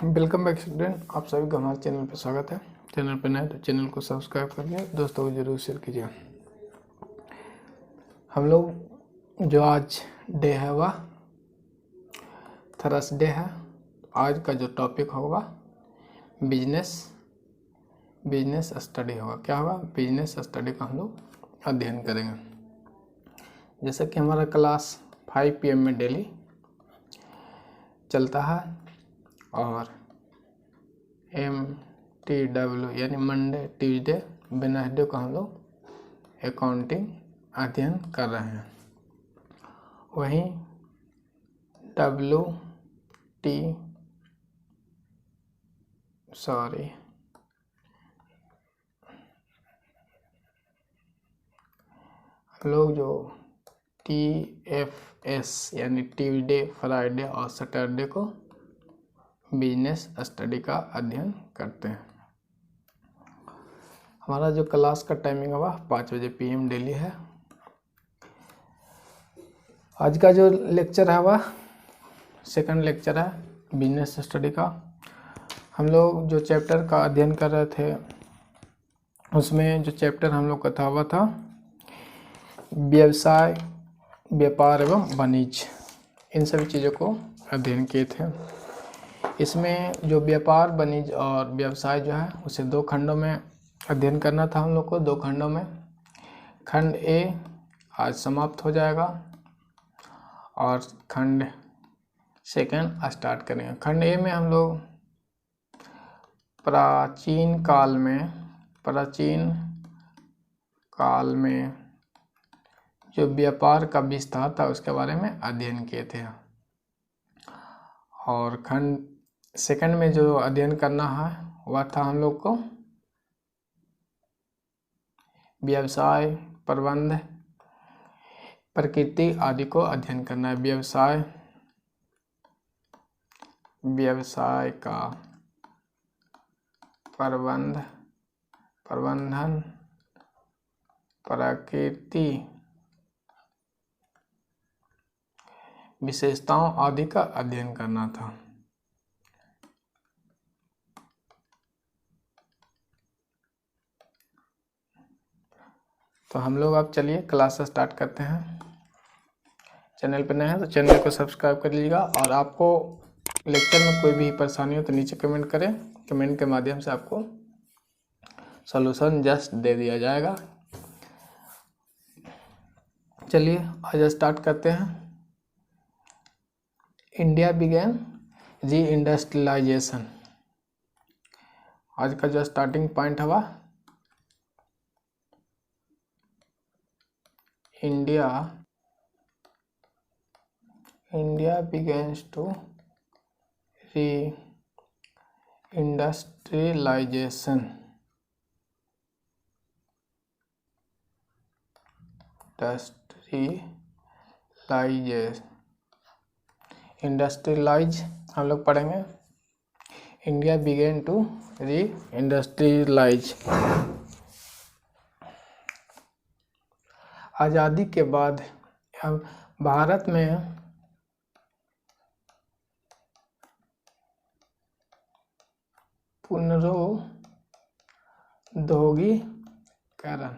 Welcome back student, आप सभी का हमारे चैनल पर स्वागत है। चैनल पर नए तो चैनल को सब्सक्राइब करिए, दोस्तों को जरूर शेयर कीजिए। हम लोग जो आज डे है वह थर्सडे है। आज का जो टॉपिक होगा बिजनेस स्टडी होगा। क्या होगा? बिजनेस स्टडी का हम लोग अध्ययन करेंगे। जैसा कि हमारा क्लास 5 PM में डेली चलता है और MTW यानी मंडे, ट्यूसडे, वेडनेसडे को हम लोग अकाउंटिंग अध्ययन कर रहे हैं। वहीं हम लोग जो TFS यानी ट्यूसडे, फ्राइडे और सैटरडे को बिजनेस स्टडी का अध्ययन करते हैं। हमारा जो क्लास का टाइमिंग है वह 5 बजे PM डेली है। आज का जो लेक्चर है वह सेकंड लेक्चर है बिजनेस स्टडी का। हम लोग जो चैप्टर का अध्ययन कर रहे थे उसमें जो चैप्टर हम लोग का था वह था व्यवसाय, व्यापार एवं वाणिज्य। इन सभी चीज़ों को अध्ययन किए थे। इसमें जो व्यापार, वाणिज्य और व्यवसाय जो है उसे 2 खंडों में अध्ययन करना था हम लोग को। 2 खंडों में खंड ए आज समाप्त हो जाएगा और खंड सेकंड स्टार्ट करेंगे। खंड ए में हम लोग प्राचीन काल में जो व्यापार का विस्तार था उसके बारे में अध्ययन किए थे। और खंड सेकंड में जो अध्ययन करना है वह था हम लोग को व्यवसाय, प्रबंध, प्रकृति आदि को अध्ययन करना है। व्यवसाय का प्रबंधन, प्रकृति, विशेषताओं आदि का अध्ययन करना था। तो हम लोग अब चलिए क्लास स्टार्ट करते हैं। चैनल पर नए हैं तो चैनल को सब्सक्राइब कर लीजिएगा और आपको लेक्चर में कोई भी परेशानी हो तो नीचे कमेंट करें। कमेंट के माध्यम से आपको सॉल्यूशन जस्ट दे दिया जाएगा। चलिए आज स्टार्ट करते हैं। इंडिया बिगेन री इंडस्ट्रियलाइजेशन। आज का जो स्टार्टिंग पॉइंट है वह India begins to re-industrialization. Industrialise हम लोग पढ़ेंगे। India began to reindustrialise. आज़ादी के बाद अब भारत में पुनरुद्योगीकरण,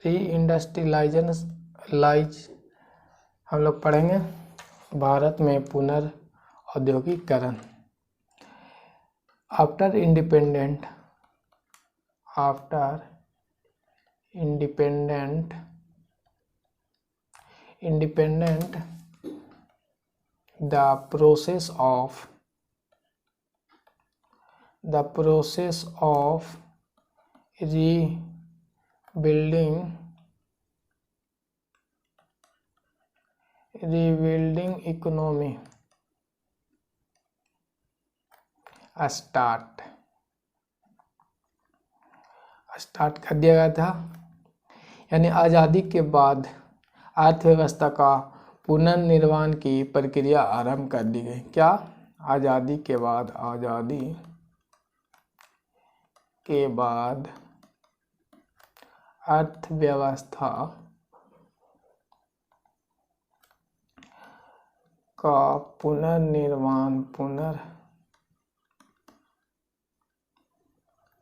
री-इंडस्ट्रियलाइज हम लोग पढ़ेंगे। भारत में पुनर्औद्योगिकरण। After independent the process of rebuilding economy start कर दिया गया था। यानी आज़ादी के बाद अर्थव्यवस्था का पुनर्निर्माण की प्रक्रिया आरंभ कर दी गई। क्या? आज़ादी के बाद अर्थव्यवस्था का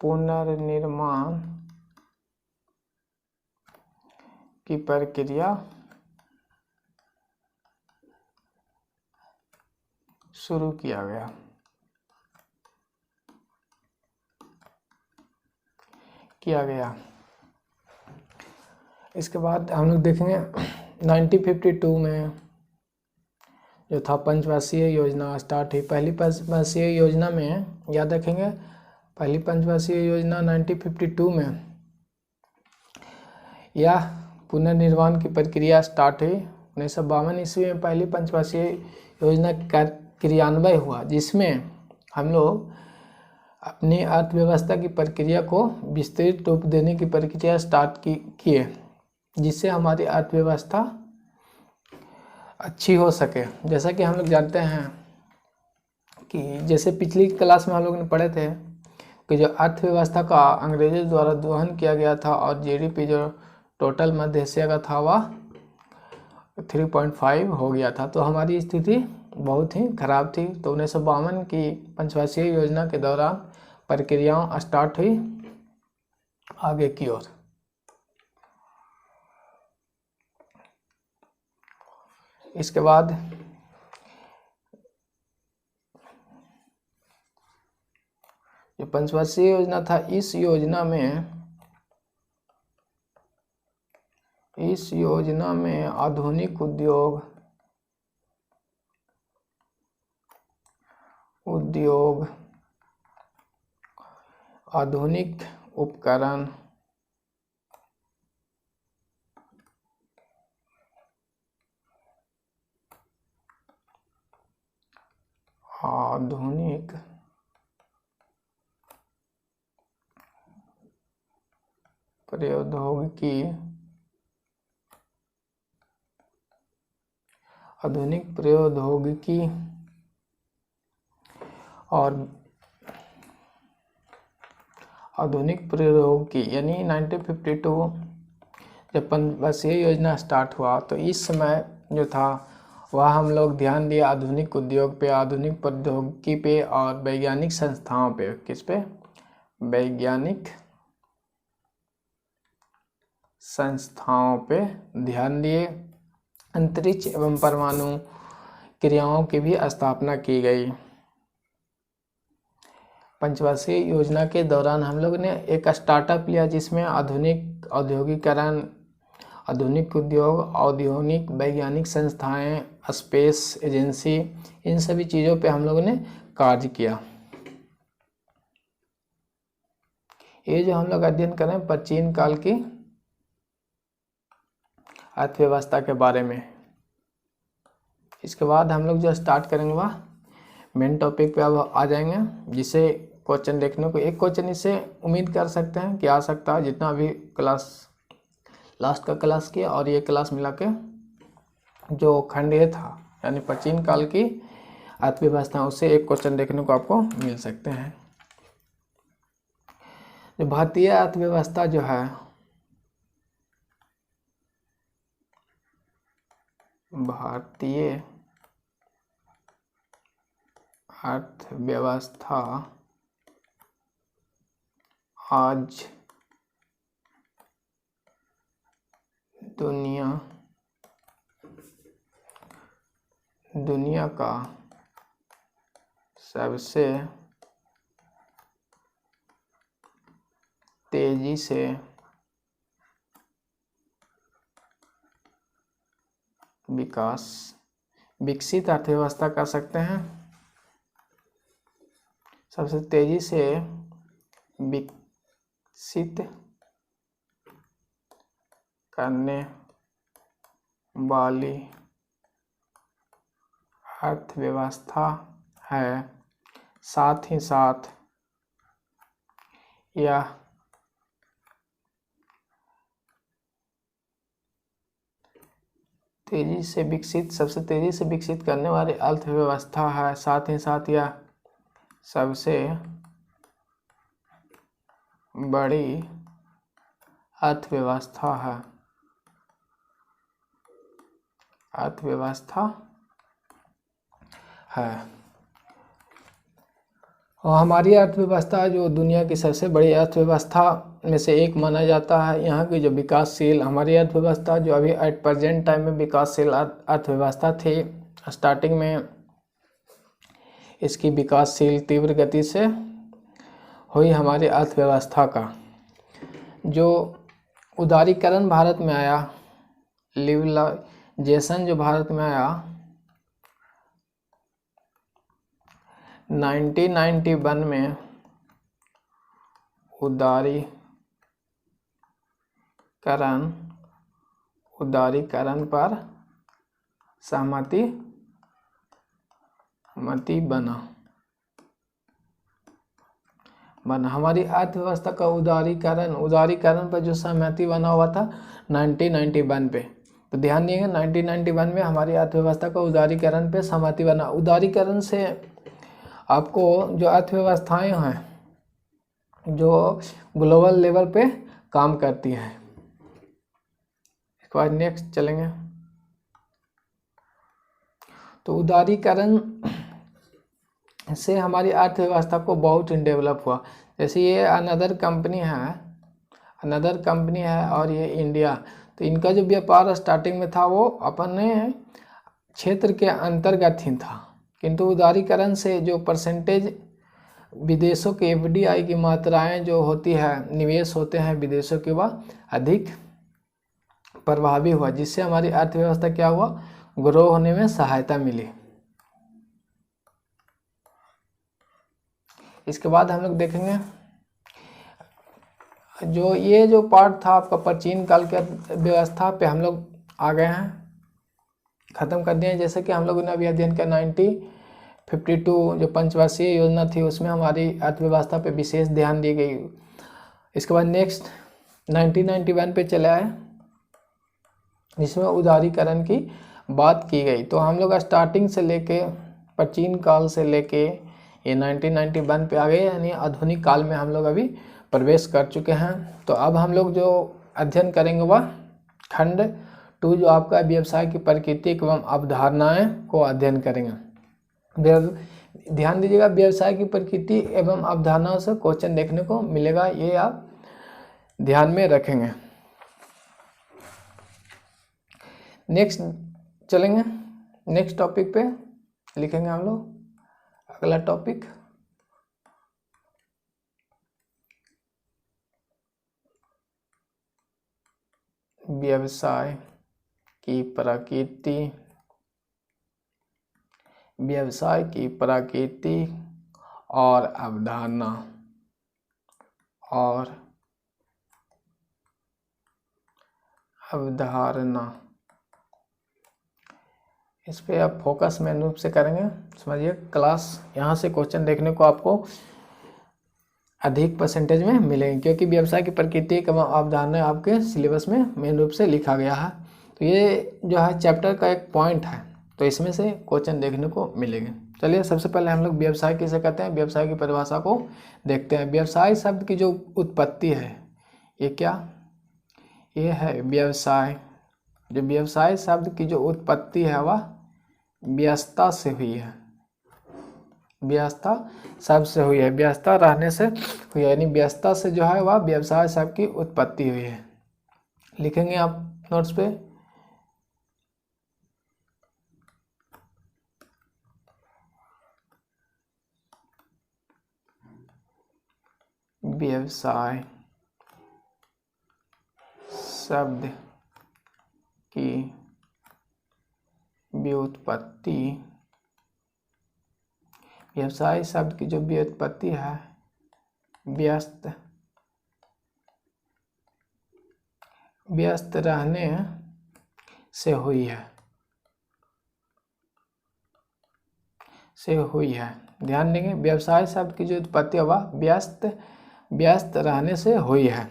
पुनर्निर्माण की प्रक्रिया शुरू किया गया। इसके बाद हम लोग देखेंगे 1952 में जो था पंचवर्षीय योजना स्टार्ट हुई। पहली पंचवर्षीय योजना में याद रखेंगे, पहली पंचवर्षीय योजना 1952 में यह पुनर्निर्माण की प्रक्रिया स्टार्ट हुई। 1952 ईस्वी में पहली पंचवर्षीय योजना का क्रियान्वयन हुआ, जिसमें हम लोग अपनी अर्थव्यवस्था की प्रक्रिया को विस्तृत रूप देने की प्रक्रिया स्टार्ट किए, जिससे हमारी अर्थव्यवस्था अच्छी हो सके। जैसा कि हम लोग जानते हैं कि जैसे पिछली क्लास में हम लोग ने पढ़े थे कि जो अर्थव्यवस्था का अंग्रेजों द्वारा दोहन किया गया था और जीडीपी जो टोटल मध्य एशिया का था वह 3.5 हो गया था, तो हमारी स्थिति बहुत ही खराब थी। तो 1952 की पंचवर्षीय योजना के दौरान प्रक्रियाओं स्टार्ट हुई आगे की ओर। इसके बाद जो पंचवर्षीय योजना था, इस योजना में आधुनिक उद्योग, आधुनिक उपकरण, आधुनिक प्रौद्योगिकी और आधुनिक प्रौद्योगिकी यानी 1952 जब पंचवर्षीय योजना स्टार्ट हुआ तो इस समय जो था वह हम लोग ध्यान दिए आधुनिक उद्योग पे, आधुनिक प्रौद्योगिकी पे और वैज्ञानिक संस्थाओं पे। किस पे? वैज्ञानिक संस्थाओं पे ध्यान दिए। अंतरिक्ष एवं परमाणु क्रियाओं की भी स्थापना की गई। पंचवर्षीय योजना के दौरान हम लोग ने एक स्टार्टअप लिया जिसमें आधुनिक औद्योगिकरण, आधुनिक उद्योग, औद्योगिक वैज्ञानिक संस्थाएं, स्पेस एजेंसी, इन सभी चीज़ों पे हम लोगों ने कार्य किया। ये जो हम लोग अध्ययन कर रहे हैं प्राचीन काल की अर्थव्यवस्था के बारे में। इसके बाद हम लोग जो स्टार्ट करेंगे वह मेन टॉपिक पे अब आ जाएंगे, जिसे क्वेश्चन देखने को एक क्वेश्चन इससे उम्मीद कर सकते हैं कि आ सकता है। जितना भी क्लास लास्ट का क्लास किया और ये क्लास मिला के जो खंड ये था यानी प्राचीन काल की अर्थव्यवस्था, उससे एक क्वेश्चन देखने को आपको मिल सकते हैं। जो भारतीय अर्थव्यवस्था जो है, भारतीय अर्थव्यवस्था आज दुनिया का सबसे तेजी से विकसित अर्थव्यवस्था कर सकते हैं। सबसे तेजी से विकसित करने वाली अर्थव्यवस्था है। साथ ही साथ यह सबसे तेजी से विकसित करने वाली अर्थव्यवस्था है। साथ ही साथ यह सबसे बड़ी अर्थव्यवस्था है। है। और हमारी अर्थव्यवस्था जो दुनिया की सबसे बड़ी अर्थव्यवस्था में से एक माना जाता है। यहाँ की जो विकासशील हमारी अर्थव्यवस्था जो अभी एट प्रेजेंट टाइम में विकासशील अर्थव्यवस्था थी, स्टार्टिंग में इसकी विकासशील तीव्र गति से हुई हमारी अर्थव्यवस्था का जो उदारीकरण भारत में आया, लिबरलाइजेशन जो भारत में आया 1991 में, उदारीकरण पर सहमति बना। हमारी अर्थव्यवस्था का उदारीकरण पर जो सहमति बना हुआ था 1991 पे। तो ध्यान दिएंगे 1991 में हमारी अर्थव्यवस्था का उदारीकरण पे सहमति बना। उदारीकरण से आपको जो अर्थव्यवस्थाएं हैं जो ग्लोबल लेवल पे काम करती हैं। इसके बाद नेक्स्ट चलेंगे। तो उदारीकरण से हमारी अर्थव्यवस्था को बहुत डेवलप हुआ। जैसे ये अनदर कंपनी है और ये इंडिया, तो इनका जो व्यापार स्टार्टिंग में था वो अपने क्षेत्र के अंतर्गत ही था, किंतु उदारीकरण से जो परसेंटेज विदेशों के FDI की मात्राएं जो होती है, निवेश होते हैं विदेशों के, वह अधिक प्रभावी हुआ, जिससे हमारी अर्थव्यवस्था क्या हुआ, ग्रो होने में सहायता मिली। इसके बाद हम लोग देखेंगे जो ये जो पार्ट था आपका प्राचीन काल के व्यवस्था पे हम लोग आ गए हैं, ख़त्म कर दिए हैं। जैसे कि हम लोगों ने अभी अध्ययन किया 1952 जो पंचवर्षीय योजना थी उसमें हमारी अर्थव्यवस्था पे विशेष ध्यान दी गई। इसके बाद नेक्स्ट 1991 पे चला है जिसमें उदारीकरण की बात की गई। तो हम लोग स्टार्टिंग से लेके प्राचीन काल से लेके ये 1991 पे आ गए, यानी आधुनिक काल में हम लोग अभी प्रवेश कर चुके हैं। तो अब हम लोग जो अध्ययन करेंगे वह खंड 2 जो आपका व्यवसाय की प्रकृति एवं अवधारणाएं को अध्ययन करेंगे। ध्यान दीजिएगा, व्यवसाय की प्रकृति एवं अवधारणाओं से क्वेश्चन देखने को मिलेगा, ये आप ध्यान में रखेंगे। नेक्स्ट चलेंगे, नेक्स्ट टॉपिक पे लिखेंगे हम लोग अगला टॉपिक व्यवसाय की प्रकृति, व्यवसाय की प्रकृति और अवधारणा इस पे आप फोकस मेन रूप से करेंगे। समझिए क्लास यहाँ से क्वेश्चन देखने को आपको अधिक परसेंटेज में मिलेंगे, क्योंकि व्यवसाय की प्रकृति एवं अवधारणा आपके सिलेबस में मेन रूप से लिखा गया है। तो ये जो है चैप्टर का एक पॉइंट है, तो इसमें से क्वेश्चन देखने को मिलेंगे। चलिए सबसे पहले हम लोग व्यवसाय किसे कहते हैं, व्यवसाय की परिभाषा को देखते हैं। व्यवसाय शब्द की जो उत्पत्ति है, ये क्या, ये है व्यवसाय। जो व्यवसाय शब्द की जो उत्पत्ति है वह व्यस्तता से हुई है, व्यस्तता शब्द से हुई है, व्यस्तता रहने से हुई है, यानी व्यस्तता से जो है वह व्यवसाय शब्द की उत्पत्ति हुई है। लिखेंगे आप नोट्स पे, व्यवसाय शब्द की व्युत्पत्ति, व्यवसाय शब्द की जो व्युत्पत्ति है व्यस्त रहने से हुई है, ध्यान देंगे। व्यवसाय शब्द की जो उत्पत्ति हुआ व्यस्त रहने से हुई है।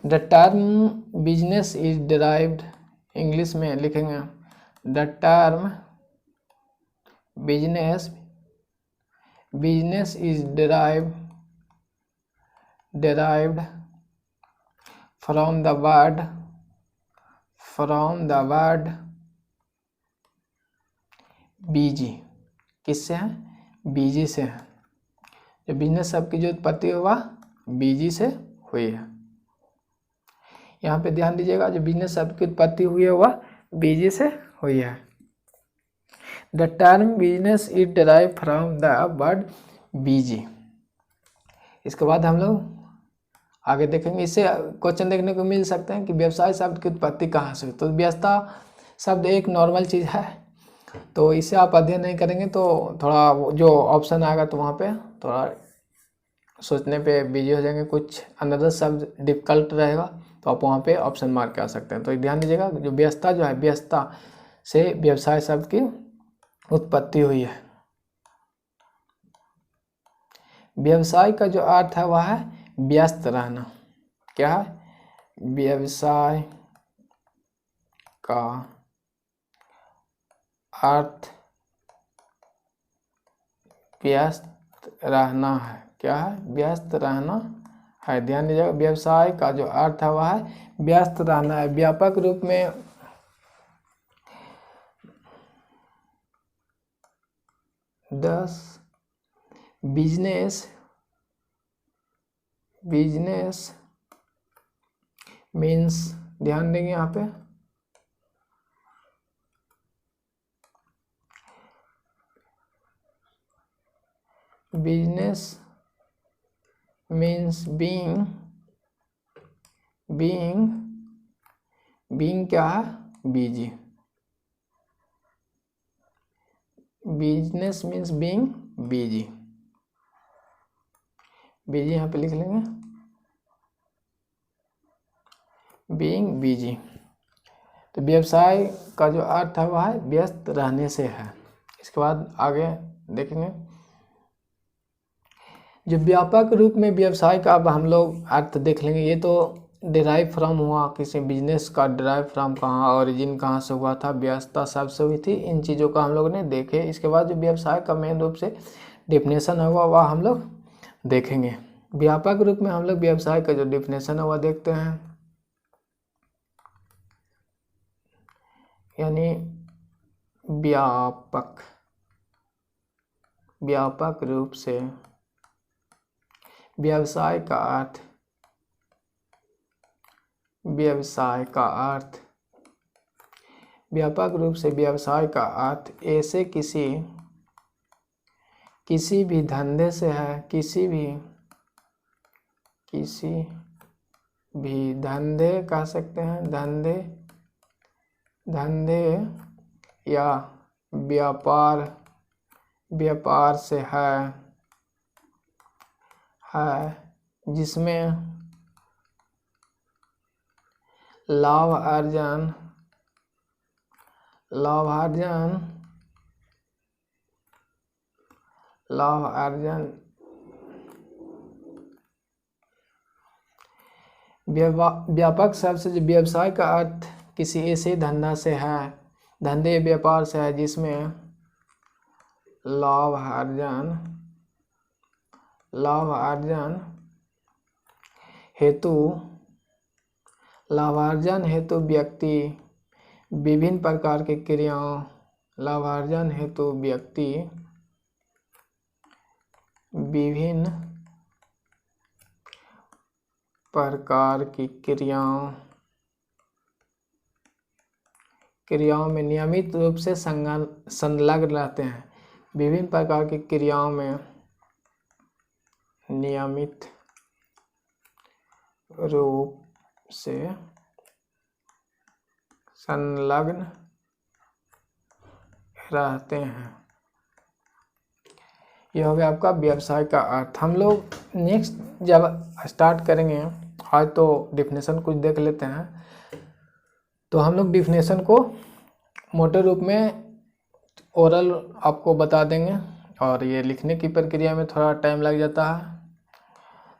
The term business is derived, English में लिखेंगे the term business is derived from the word busy, किससे है? बीजी से है। जो बिजनेस शब्द की जो उत्पत्ति हुआ बीजी से हुई है। यहाँ पे ध्यान दीजिएगा, जो बिजनेस शब्द की उत्पत्ति हुई है वह बीजी से हुई है। The term business is derive from the word busy. इसके बाद हम लोग आगे देखेंगे। इससे क्वेश्चन देखने को मिल सकते हैं कि व्यवसाय शब्द की उत्पत्ति कहाँ से। तो व्यवसाय शब्द एक नॉर्मल चीज़ है, तो इसे आप अध्ययन नहीं करेंगे तो थोड़ा जो ऑप्शन आएगा तो वहाँ पे थोड़ा सोचने पे बिजी हो जाएंगे, कुछ अनदर शब्द डिफिकल्ट रहेगा तो आप वहाँ पे ऑप्शन मार के आ सकते हैं। तो ध्यान दीजिएगा, जो व्यस्तता जो है, व्यस्तता से व्यवसाय शब्द की उत्पत्ति हुई है। व्यवसाय का जो अर्थ है वह है व्यस्त रहना। क्या है? व्यवसाय का अर्थ व्यस्त रहना है। क्या है? व्यस्त रहना है। ध्यान दीजिएगा, व्यवसाय का जो अर्थ है वह है व्यस्त रहना है। व्यापक रूप में बिजनेस मीन्स, ध्यान देंगे यहाँ पे, बिजनेस मीन्स बीइंग क्या है? Busy. Business means being busy. Busy यहाँ पे लिख लेंगे, बीइंग बिजी। तो व्यवसाय का जो अर्थ है वह है व्यस्त रहने से है। इसके बाद आगे देखेंगे, जो व्यापक रूप में व्यवसाय का अब हम लोग अर्थ देख लेंगे। ये तो डिराइव फ्रॉम हुआ, किसी बिजनेस का डिराइव फ्रॉम कहाँ, ओरिजिन कहाँ से हुआ था, व्यस्तता सबसे हुई थी, इन चीज़ों का हम लोग ने देखे। इसके बाद जो व्यवसाय का मेन रूप से डिफिनेशन हुआ वह हम लोग देखेंगे। व्यापक रूप में हम लोग व्यवसाय का जो डिफिनेशन है वह देखते हैं, यानी व्यापक रूप से व्यवसाय का अर्थ व्यापक रूप से व्यवसाय का अर्थ ऐसे किसी भी धंधे से है, किसी भी धंधे कह सकते हैं, धंधे या व्यापार से है जिसमें लाभ अर्जन व्यापक शब्द से जो व्यवसाय का अर्थ किसी ऐसे धंधे व्यापार से है जिसमें लाभ अर्जन हेतु व्यक्ति विभिन्न प्रकार की क्रियाओं विभिन्न प्रकार की क्रियाओं में नियमित रूप से संलग्न रहते हैं। विभिन्न प्रकार की क्रियाओं में नियमित रूप से संलग्न रहते हैं। यह हो गया आपका व्यवसाय का अर्थ। हम लोग नेक्स्ट जब स्टार्ट करेंगे, आज तो डिफिनेशन कुछ देख लेते हैं, तो हम लोग डिफिनेशन को मोटे रूप में ओरल आपको बता देंगे, और ये लिखने की प्रक्रिया में थोड़ा टाइम लग जाता है।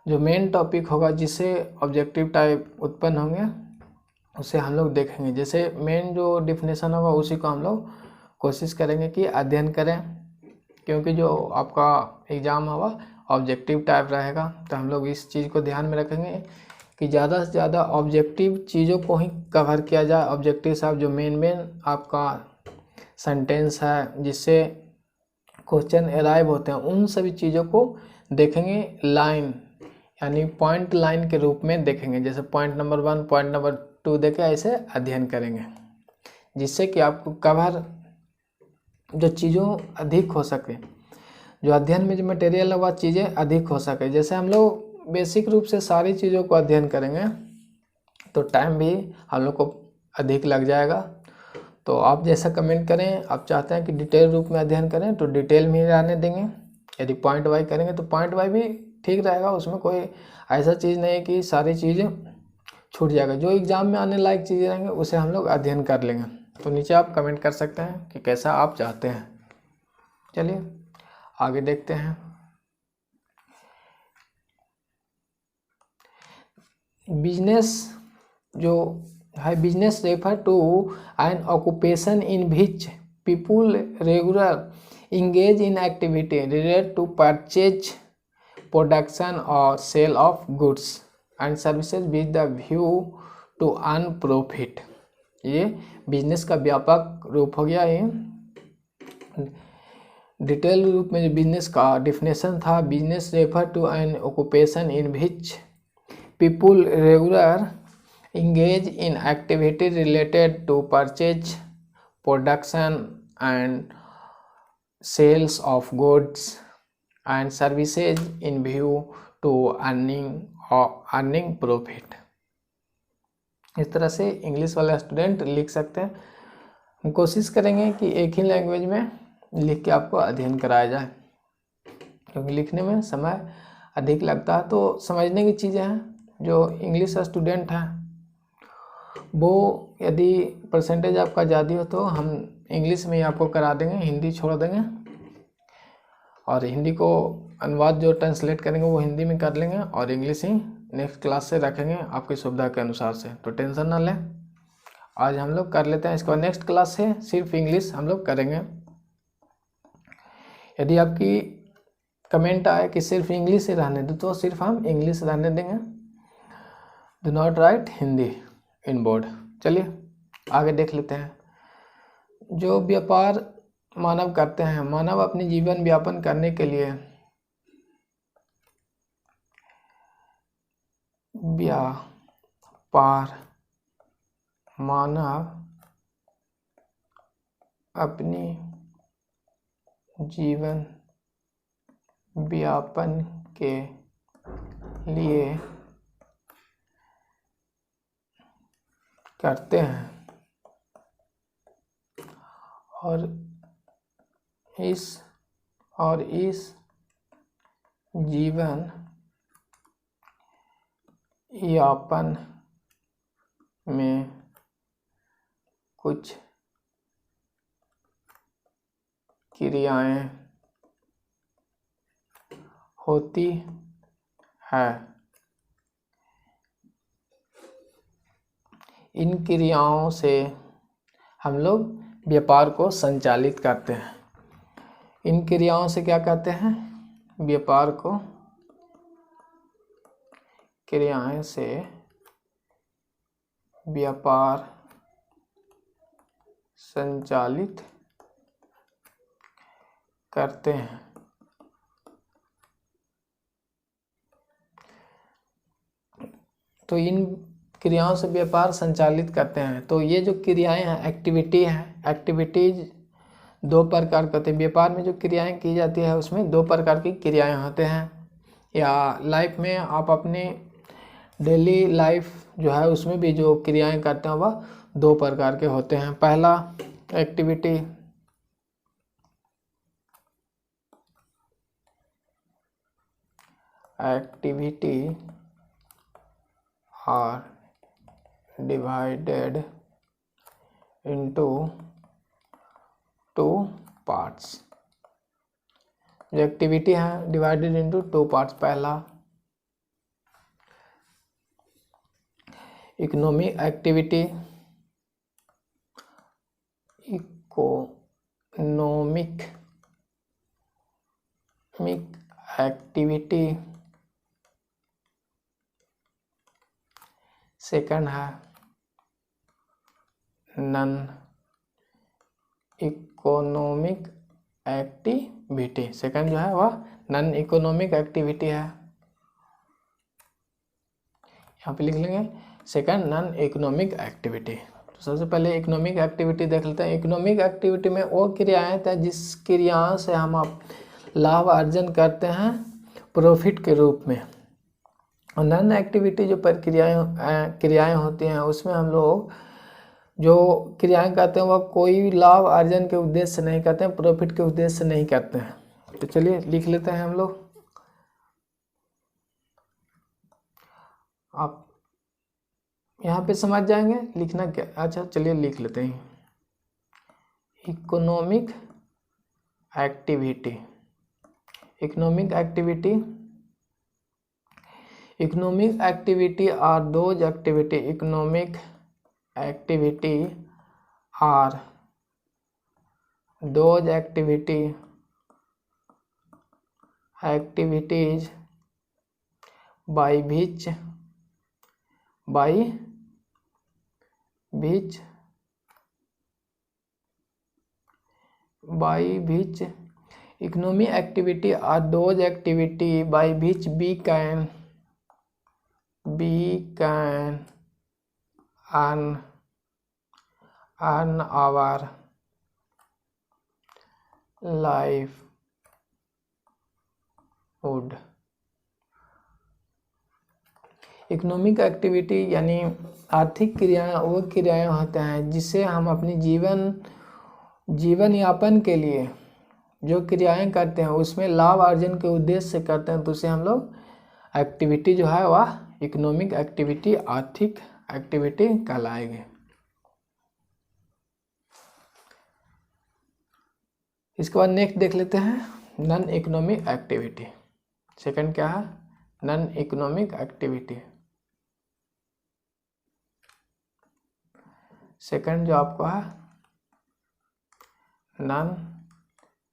जो मेन टॉपिक होगा जिससे ऑब्जेक्टिव टाइप उत्पन्न होंगे उसे हम लोग देखेंगे। जैसे मेन जो डिफिनेशन होगा उसी को हम लोग कोशिश करेंगे कि अध्ययन करें, क्योंकि जो आपका एग्ज़ाम होगा ऑब्जेक्टिव टाइप रहेगा। तो हम लोग इस चीज़ को ध्यान में रखेंगे कि ज़्यादा से ज़्यादा ऑब्जेक्टिव चीज़ों को ही कवर किया जाए। ऑब्जेक्टिव साहब जो मेन आपका सेंटेंस है, जिससे क्वेश्चन अराइव होते हैं, उन सभी चीज़ों को देखेंगे लाइन यानी पॉइंट लाइन के रूप में देखेंगे। जैसे पॉइंट नंबर 1 पॉइंट नंबर 2 देके ऐसे अध्ययन करेंगे, जिससे कि आपको कवर जो चीज़ों अधिक हो सके, जो अध्ययन में जो मटेरियल है वह चीज़ें अधिक हो सके। जैसे हम लोग बेसिक रूप से सारी चीज़ों को अध्ययन करेंगे तो टाइम भी हम लोग को अधिक लग जाएगा। तो आप जैसा कमेंट करें, आप चाहते हैं कि डिटेल रूप में अध्ययन करें तो डिटेल में ही रहने देंगे, यदि पॉइंट वाइज करेंगे तो पॉइंट वाइज भी ठीक रहेगा। उसमें कोई ऐसा चीज़ नहीं है कि सारी चीज़ें छूट जाएगा। जो एग्ज़ाम में आने लायक चीज़ें रहेंगे उसे हम लोग अध्ययन कर लेंगे। तो नीचे आप कमेंट कर सकते हैं कि कैसा आप चाहते हैं। चलिए आगे देखते हैं। बिजनेस जो है, business refer to an occupation in which people regular engage in activity related to purchase, production और sale of goods and services with the view to earn profit. ये बिजनेस का व्यापक रूप हो गया। ये डिटेल रूप में जो बिजनेस का डेफिनेशन था, business refer to an occupation in which people regular engage in activity related to purchase, production and sales of goods and services in view to earning profit। इस तरह से इंग्लिश वाले student लिख सकते हैं। हम कोशिश करेंगे कि एक ही लैंग्वेज में लिख के आपको अध्ययन कराया जाए, क्योंकि लिखने में समय अधिक लगता है। तो समझने की चीज़ें हैं, जो इंग्लिश स्टूडेंट हैं वो यदि परसेंटेज आपका ज़्यादा हो तो हम इंग्लिश में ही आपको करा देंगे, हिंदी छोड़ देंगे, और हिंदी को अनुवाद जो ट्रांसलेट करेंगे वो हिंदी में कर लेंगे, और इंग्लिश ही नेक्स्ट क्लास से रखेंगे आपकी सुविधा के अनुसार से। तो टेंशन ना लें, आज हम लोग कर लेते हैं। इसके बाद नेक्स्ट क्लास से सिर्फ इंग्लिश हम लोग करेंगे। यदि आपकी कमेंट आए कि सिर्फ इंग्लिश ही रहने दो तो सिर्फ हम इंग्लिश रहने देंगे। Do not right Hindi in board. चलिए आगे देख लेते हैं। जो व्यापार मानव करते हैं, मानव अपनी जीवन व्यापन करने के लिए व्यापार मानव अपनी जीवन व्यापन के लिए करते हैं, और इस जीवन यापन में कुछ क्रियाएं होती है। इन क्रियाओं से हम लोग व्यापार को संचालित करते हैं। इन क्रियाओं से क्या कहते हैं? व्यापार को क्रियाएं से व्यापार संचालित करते हैं। तो इन क्रियाओं से व्यापार संचालित करते हैं। तो ये जो क्रियाएं हैं, एक्टिविटी हैं, एक्टिविटीज दो प्रकार के होते हैं। व्यापार में जो क्रियाएं की जाती है उसमें दो प्रकार की क्रियाएं होते हैं, या लाइफ में आप अपने डेली लाइफ जो है उसमें भी जो क्रियाएं करते हैं वह दो प्रकार के होते हैं। पहला activity are divided into two parts। जो एक्टिविटी है डिवाइडेड इनटू टू पार्ट्स। पहला इकोनॉमिक एक्टिविटी, एक्टिविटी। सेकंड है non economic activity. Activity. Second जो है वह नॉन इकोनॉमिक एक्टिविटी है। यहाँ पे लिख लेंगे सेकंड नॉन इकोनॉमिक एक्टिविटी। तो सबसे पहले इकोनॉमिक एक्टिविटी देख लेते हैं। इकोनॉमिक एक्टिविटी में वो क्रियाएं हैं जिस क्रियाओं से हम आप लाभ अर्जन करते हैं प्रॉफिट के रूप में। और नॉन एक्टिविटी जो क्रियाएं होती हैं उसमें हम लोग जो क्रियाएं करते हैं वह कोई लाभ अर्जन के उद्देश्य से नहीं करते हैं, प्रॉफिट के उद्देश्य से नहीं करते हैं। तो चलिए लिख लेते हैं हम लोग। आप यहाँ पे समझ जाएंगे लिखना क्या। अच्छा चलिए लिख लेते हैं। Economic activity, economic activity, economic activity are those activity, economic activity are those activities by which economic activity are those activity by which we can earn our livelihood। Economic activity यानी आर्थिक क्रियाएं वो क्रियाएं होते हैं जिससे हम अपनी जीवन यापन के लिए जो क्रियाएं करते हैं उसमें लाभ अर्जन के उद्देश्य से करते हैं, तो उसे हम लोग एक्टिविटी जो है वह इकोनॉमिक एक्टिविटी, आर्थिक एक्टिविटी कहलाएगी। इसके बाद नेक्स्ट देख लेते हैं नॉन इकोनॉमिक एक्टिविटी। सेकंड क्या है? Non economic activity. सेकंड जो आपको है non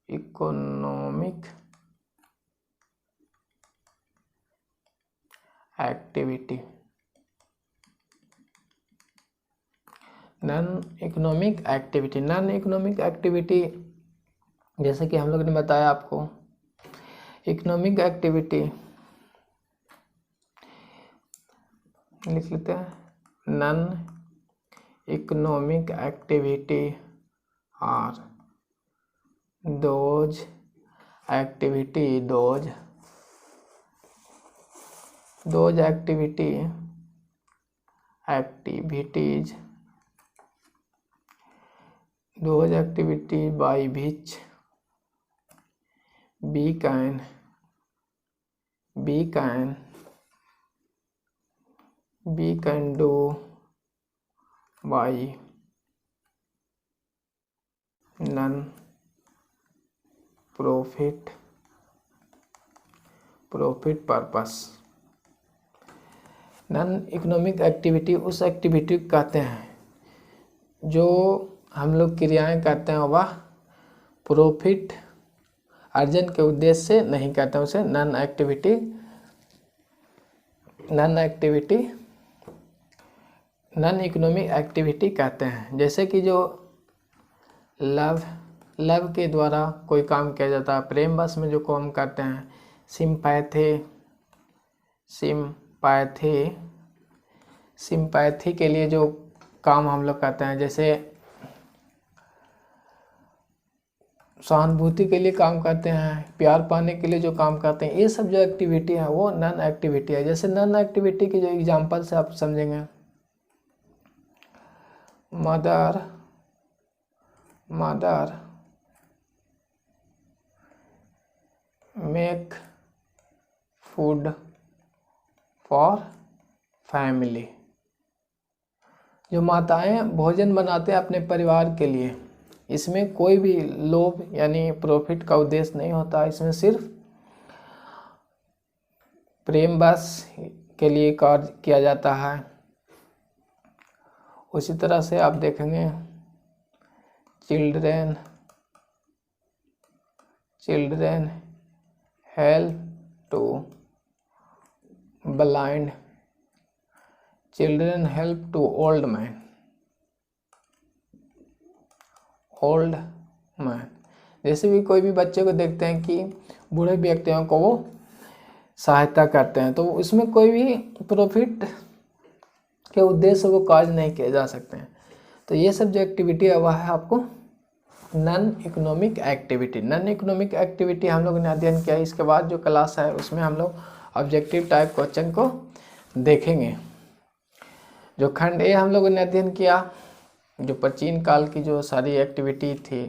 economic activity. Non economic activity, non economic activity जैसे कि हम लोग ने बताया आपको, इकोनॉमिक एक्टिविटी लिख लेते हैं। Non economic activity are those activities by which we can do by non profit purpose. Non economic activity उस एक्टिविटी को कहते हैं जो हम लोग क्रियाएं करते हैं वह प्रॉफिट अर्जन के उद्देश्य से नहीं करते हैं, उसे नॉन इकोनॉमिक एक्टिविटी कहते हैं। जैसे कि जो लव के द्वारा कोई काम किया जाता है, प्रेम बस में जो काम करते हैं, सिंपैथी के लिए जो काम हम लोग करते हैं, जैसे सहानुभूति के लिए काम करते हैं, प्यार पाने के लिए जो काम करते हैं, ये सब जो एक्टिविटी है वो नॉन एक्टिविटी है। जैसे नॉन एक्टिविटी के जो एग्जांपल से आप समझेंगे, mother make food for family. जो माताएं भोजन बनाते हैं अपने परिवार के लिए, इसमें कोई भी लोभ यानी प्रॉफिट का उद्देश्य नहीं होता, इसमें सिर्फ प्रेम बस के लिए कार्य किया जाता है। उसी तरह से आप देखेंगे children help to blind, children help to old man. जैसे भी कोई भी बच्चे को देखते हैं कि बूढ़े व्यक्तियों को वो सहायता करते हैं, तो उसमें कोई भी प्रॉफिट के उद्देश्य वो काज नहीं किए जा सकते हैं। तो ये सब जो एक्टिविटी है वह है आपको non economic activity. Non economic activity हम लोगों ने अध्ययन किया। इसके बाद जो क्लास है उसमें हम लोग ऑब्जेक्टिव टाइप क्वेश्चन को देखेंगे। जो खंड ए हम लोगों ने अध्ययन किया, जो प्राचीन काल की जो सारी एक्टिविटी थी,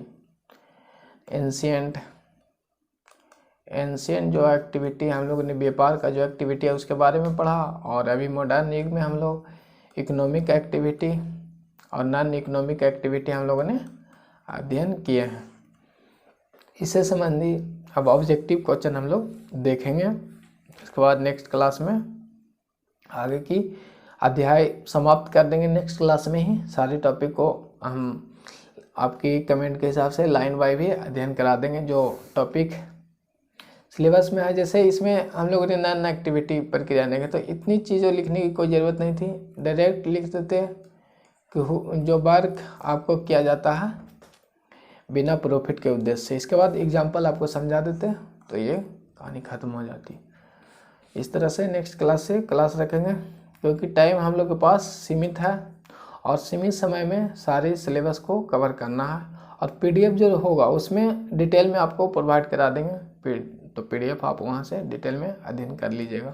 एंशियंट जो एक्टिविटी हम लोगों ने व्यापार का जो एक्टिविटी है उसके बारे में पढ़ा। और अभी मॉडर्न युग में हम लोग इकोनॉमिक एक्टिविटी और नॉन इकोनॉमिक एक्टिविटी हम लोगों ने अध्ययन किए हैं। इससे संबंधी अब ऑब्जेक्टिव क्वेश्चन हम लोग देखेंगे। इसके बाद नेक्स्ट क्लास में आगे की अध्याय समाप्त कर देंगे। नेक्स्ट क्लास में ही सारे टॉपिक को हम आपकी कमेंट के हिसाब से लाइन बाय भी अध्ययन करा देंगे। जो टॉपिक सिलेबस में है, जैसे इसमें हम लोगों ने नॉन एक्टिविटी प्रक्रिया देंगे तो इतनी चीज़ें लिखने की कोई ज़रूरत नहीं थी, डायरेक्ट लिख देते कि जो वर्क आपको किया जाता है बिना प्रॉफिट के उद्देश्य से। इसके बाद एग्जाम्पल आपको समझा देते हैं तो ये कहानी ख़त्म हो जाती। इस तरह से नेक्स्ट क्लास से क्लास रखेंगे, क्योंकि टाइम हम लोग के पास सीमित है और सीमित समय में सारे सिलेबस को कवर करना है। और पीडीएफ जो होगा उसमें डिटेल में आपको प्रोवाइड करा देंगे, तो पीडीएफ आप वहाँ से डिटेल में अध्ययन कर लीजिएगा।